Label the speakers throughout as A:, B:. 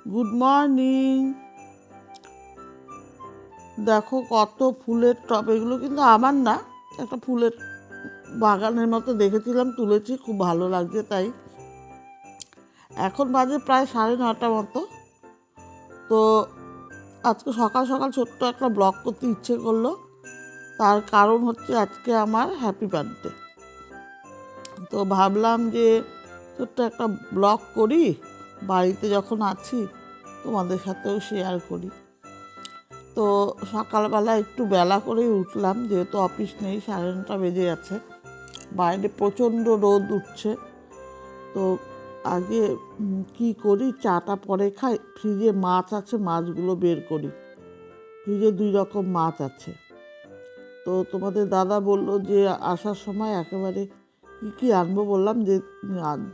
A: Good morning. দেখো কত ফুলের টব, এগুলো কিন্তু আমার না, একটা ফুলের বাগানের মতো দেখেছিলাম, তুলেছি, খুব ভালো লাগছে। তাই এখন বাজে প্রায় 9:30 মতো। তো আজকে সকাল সকাল ছোট্ট একটা ব্লগ করতে ইচ্ছে করলো। তার কারণ হচ্ছে আজকে আমার হ্যাপি বার্থডে। তো ভাবলাম যে ছোট্ট একটা ব্লগ করি, বাড়িতে যখন আছি তোমাদের সাথেও শেয়ার করি। তো সকালবেলা একটু বেলা করেই উঠলাম, যেহেতু অফিস নেই, 9:30 বেজে যাচ্ছে, বাইরে প্রচণ্ড রোদ উঠছে। তো আগে কি করি, চাটা পরে খাই, ফ্রিজে মাছ আছে, মাছগুলো বের করি। ফ্রিজে 2 রকম মাছ আছে। তো তোমাদের দাদা বলল যে আসার সময় একেবারে কী কী আনবো, বললাম যে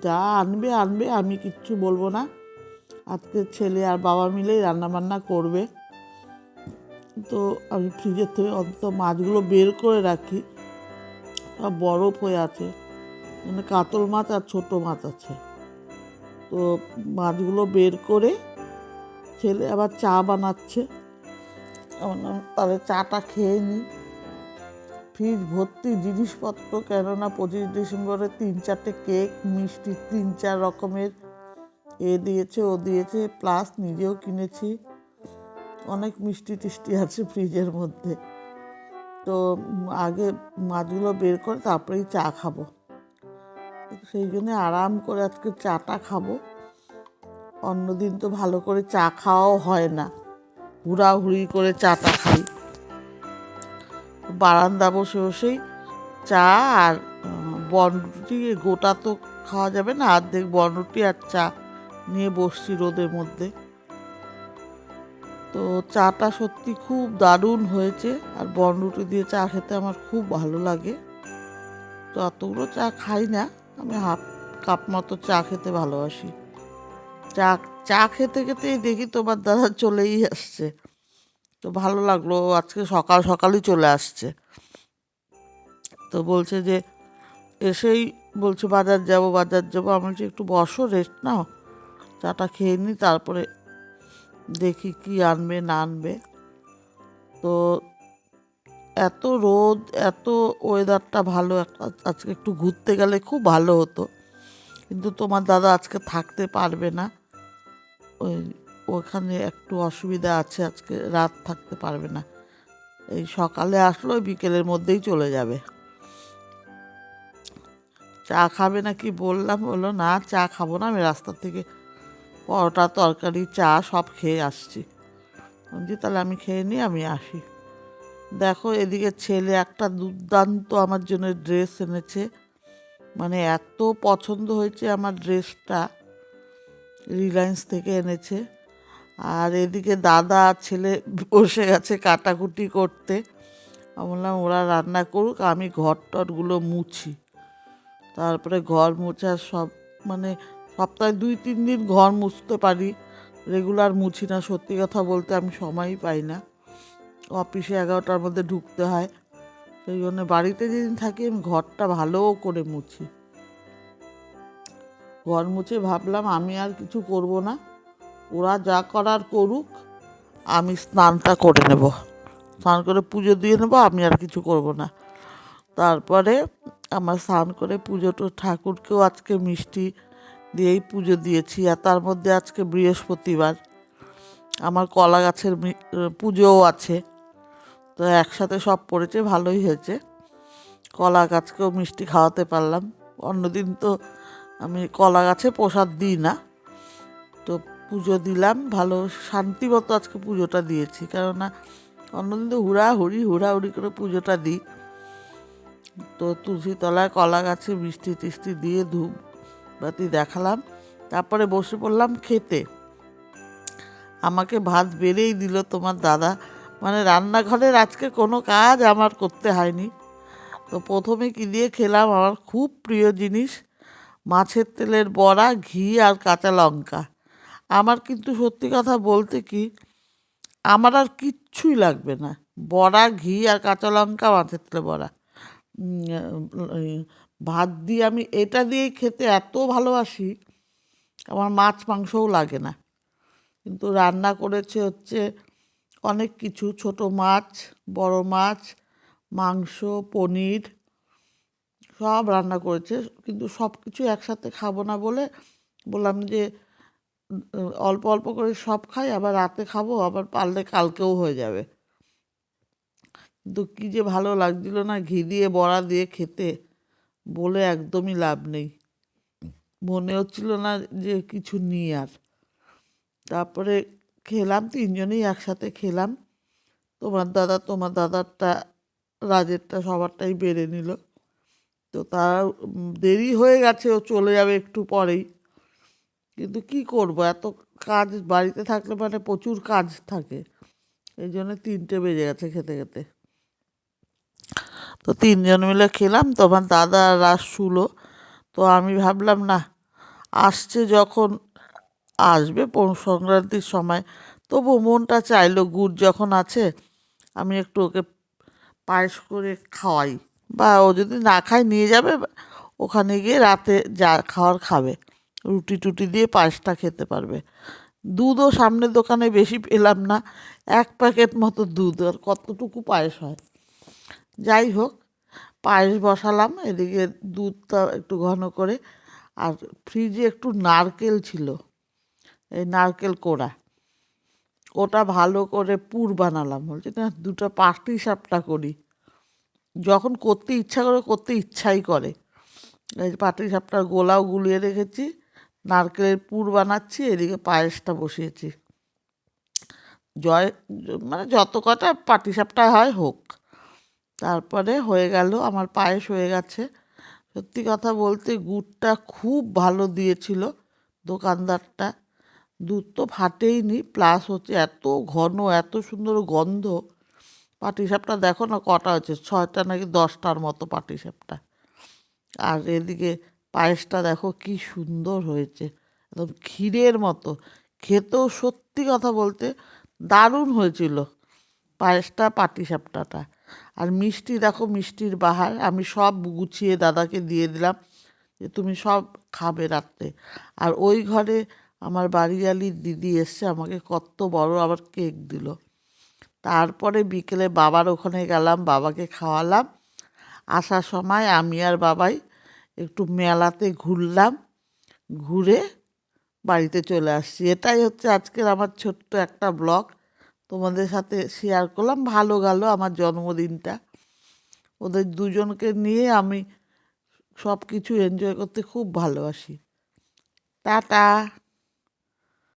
A: যা আনবে আনবে, আমি কিচ্ছু বলবো না, আজকে ছেলে আর বাবা মিলেই রান্নাবান্না করবে। তো আমি ফ্রিজের থেকে অন্তত মাছগুলো বের করে রাখি, বরফ হয়ে আছে, মানে কাতল মাছ আর ছোটো মাছ আছে। তো মাছগুলো বের করে, ছেলে আবার চা বানাচ্ছে, তাহলে চাটা খেয়ে নিই। ফ্রিজ ভর্তি জিনিসপত্র, কেননা 25 ডিসেম্বরে 3-4টে কেক, মিষ্টি 3-4 রকমের দিয়েছে, ও দিয়েছে, প্লাস নিজেও কিনেছি, অনেক মিষ্টি টিষ্টি আছে ফ্রিজের মধ্যে। তো আগে মাছগুলো বের করে তারপরেই চা খাবো, সেই জন্যে আরাম করে আজকে চাটা খাবো। অন্যদিন তো ভালো করে চা খাওয়াও হয় না, হুড়াহুড়ি করে চাটা খাই। বারান্দা বসে বসেই চা আর বনরুটি, গোটা তো খাওয়া যাবে না, অর্ধেক বনরুটি আর চা নিয়ে বসছি রোদের মধ্যে। তো চাটা সত্যি খুব দারুণ হয়েছে, আর বনরুটি দিয়ে চা খেতে আমার খুব ভালো লাগে। তো অতগুলো চা খাই না, আমি হাফ কাপ মতো চা খেতে ভালোবাসি। চা চা খেতে খেতেই দেখি তোমার দাদা চলেই আসছে। তো ভালো লাগলো, আজকে সকাল সকালই চলে আসছে। তো বলছে যে এসেই বলছে বাজার যাবো বাজার যাবো। আমি বলছি একটু বসো, রেস্ট নাও, চাটা খেয়ে নিই, তারপরে দেখি কি আনবে না আনবে। তো এত রোদ, এত ওয়েদারটা ভালো, আজকে একটু ঘুরতে গেলে খুব ভালো হতো, কিন্তু তোমার দাদা আজকে থাকতে পারবে না, ওখানে একটু অসুবিধা আছে, আজকে রাত থাকতে পারবে না। এই সকালে আসলো, বিকেলের মধ্যেই চলে যাবে। চা খাবে না কি বললাম, বললো না চা খাবো না, আমি রাস্তা থেকে পরোটা তরকারি চা সব খেয়ে আসছি। বলছি তাহলে আমি খেয়ে নিই, আমি আসি। দেখো এদিকে ছেলে একটা দুর্দান্ত আমার জন্য ড্রেস এনেছে, মানে এত পছন্দ হয়েছে আমার ড্রেসটা, রিলায়েন্স থেকে এনেছে। আর এদিকে দাদা আর ছেলে বসে গেছে কাটাকুটি করতে। আমি বললাম ওরা রান্না করুক, আমি ঘর টরগুলো মুছি। তারপরে ঘর মোছার সব, মানে সপ্তাহে 2-3 দিন ঘর মুছতে পারি, রেগুলার মুছি না। সত্যি কথা বলতে আমি সময়ই পাই না, অফিসে 11টার মধ্যে ঢুকতে হয়, সেই জন্য বাড়িতে যেদিন থাকি আমি ঘরটা ভালো করে মুছি। ঘর মুছে ভাবলাম আমি আর কিছু করব না, ওরা যা করার করুক, আমি স্নানটা করে নেব, স্নান করে পুজো দিয়ে নেবো, আমি আর কিছু করব না। তারপরে আমার স্নান করে পুজোটো, ঠাকুরকেও আজকে মিষ্টি দিয়েই পুজো দিয়েছি। আর তার মধ্যে আজকে বৃহস্পতিবার, আমার কলা গাছের পুজোও আছে, তো একসাথে সব পড়েছে, ভালোই হয়েছে। কলা গাছকেও মিষ্টি খাওয়াতে পারলাম। অন্যদিন তো আমি কলা গাছে প্রসাদ দিই না, তো পুজো দিলাম, ভালো শান্তি মতো আজকে পুজোটা দিয়েছি, কেননা অন্যদিন তো হুড়াহুড়ি করে পুজোটা দিই। তো তুলসী তলায় কলা গাছে মিষ্টি টিষ্টি দিয়ে ধূপ বাতি দেখালাম, তারপরে বসে পড়লাম খেতে। আমাকে ভাত বেড়েই দিল তোমার দাদা, মানে রান্নাঘরের আজকে কোনো কাজ আমার করতে হয়নি। তো প্রথমে কী দিয়ে খেলাম, আমার খুব প্রিয় জিনিস, মাছের তেলের বড়া, ঘি আর কাঁচা লঙ্কা। আমার কিন্তু সত্যি কথা বলতে কি, আমার আর কিচ্ছুই লাগবে না, বড়া, ঘি আর কাঁচা লঙ্কা, মাছের তেলের বড়া, ভাত দিয়ে আমি এটা দিয়েই খেতে এত ভালোবাসি, আমার মাছ মাংসও লাগে না। কিন্তু রান্না করেছে হচ্ছে অনেক কিছু, ছোট মাছ, বড় মাছ, মাংস, পনির সব রান্না করেছে। কিন্তু সব কিছু একসাথে খাবো না বলে বললাম যে অল্প অল্প করে সব খাই, আবার রাতে খাবো, আবার পারলে কালকেও হয়ে যাবে। কিন্তু কী যে ভালো লাগছিল না ঘি দিয়ে বড়া দিয়ে খেতে, বলে একদমই লাভ নেই। মনে হচ্ছিল না যে কিছু নিই আর। তারপরে খেলাম, তিনজনেই একসাথে খেলাম। তোমার দাদারটা, রাজেরটা সবারটাই বেড়ে নিল। তো তার দেরি হয়ে গেছে, ও চলে যাবে একটু পরেই। কিন্তু কি করব, এত কাজ বাড়িতে থাকলে মানে প্রচুর কাজ থাকে, এই জন্য 3টে বেজে গেছে খেতে খেতে। তো তিনজন মিলে খেলাম, তোমার দাদা আর রাস শুলো। তো আমি ভাবলাম না, আসছে যখন, আসবে পৌষ সংক্রান্তির সময়, তবু মনটা চাইলো গুড় যখন আছে আমি একটু ওকে পায়েস করে খাওয়াই। বা ও যদি না খায় নিয়ে যাবে, ওখানে গিয়ে রাতে যা খাওয়ার খাবে, রুটি টুটি দিয়ে পায়েসটা খেতে পারবে। দুধও সামনের দোকানে বেশি পেলাম না, 1 প্যাকেট মতো দুধ, আর কতটুকু পায়েস হয়। যাই হোক, পায়েস বসালাম, এদিকে দুধটা একটু ঘন করে। আর ফ্রিজে একটু নারকেল ছিল, এই নারকেল কোড়া, ওটা ভালো করে পুর বানালাম। বলছি না, 2টা পাটিসাপটা করি, যখন করতে ইচ্ছা করে করতে ইচ্ছাই করে। এই পাটিসাপটার গোলাও গুলিয়ে রেখেছি, নারকেলের পুর বানাচ্ছি, এদিকে পায়েসটা বসিয়েছি। জয় মানে যত কটা পাটিসাপটা হয় হোক। তারপরে হয়ে গেল, আমার পায়েস হয়ে গেছে। সত্যি কথা বলতে গুড়টা খুব ভালো দিয়েছিল দোকানদারটা, দুধ তো ফাটেইনি, প্লাস হচ্ছে এত ঘন, এত সুন্দর গন্ধ। পাটিসাপটা দেখো না কটা হচ্ছে, 6টা নাকি 10টার মতো পাটিসাপটা। আর এদিকে পায়েসটা দেখো কি সুন্দর হয়েছে, একদম ক্ষীরের মতো। খেতেও সত্যি কথা বলতে দারুণ হয়েছিল পায়েসটা, পাটিসাপটাটা। আর মিষ্টি দেখো, মিষ্টির বাহার, আমি সব গুছিয়ে দাদাকে দিয়ে দিলাম যে তুমি সব খাবে রাত্রে। আর ওই ঘরে আমার বাড়িয়ালির দিদি এসছে, আমাকে কত বড় আবার কেক দিল। তারপরে বিকেলে বাবার ওখানে গেলাম, বাবাকে খাওয়ালাম। আসার সময় আমি আর বাবাই একটু মেলাতে ঘুরলাম, ঘুরে বাড়িতে চলে আসছি। এটাই হচ্ছে আজকের আমার ছোট্ট একটা ব্লগ, তোমাদের সাথে শেয়ার করলাম। ভালো গেল আমার জন্মদিনটা, ওদের দুজনকে নিয়ে আমি সব কিছু এনজয় করতে খুব ভালোবাসি। টাটা।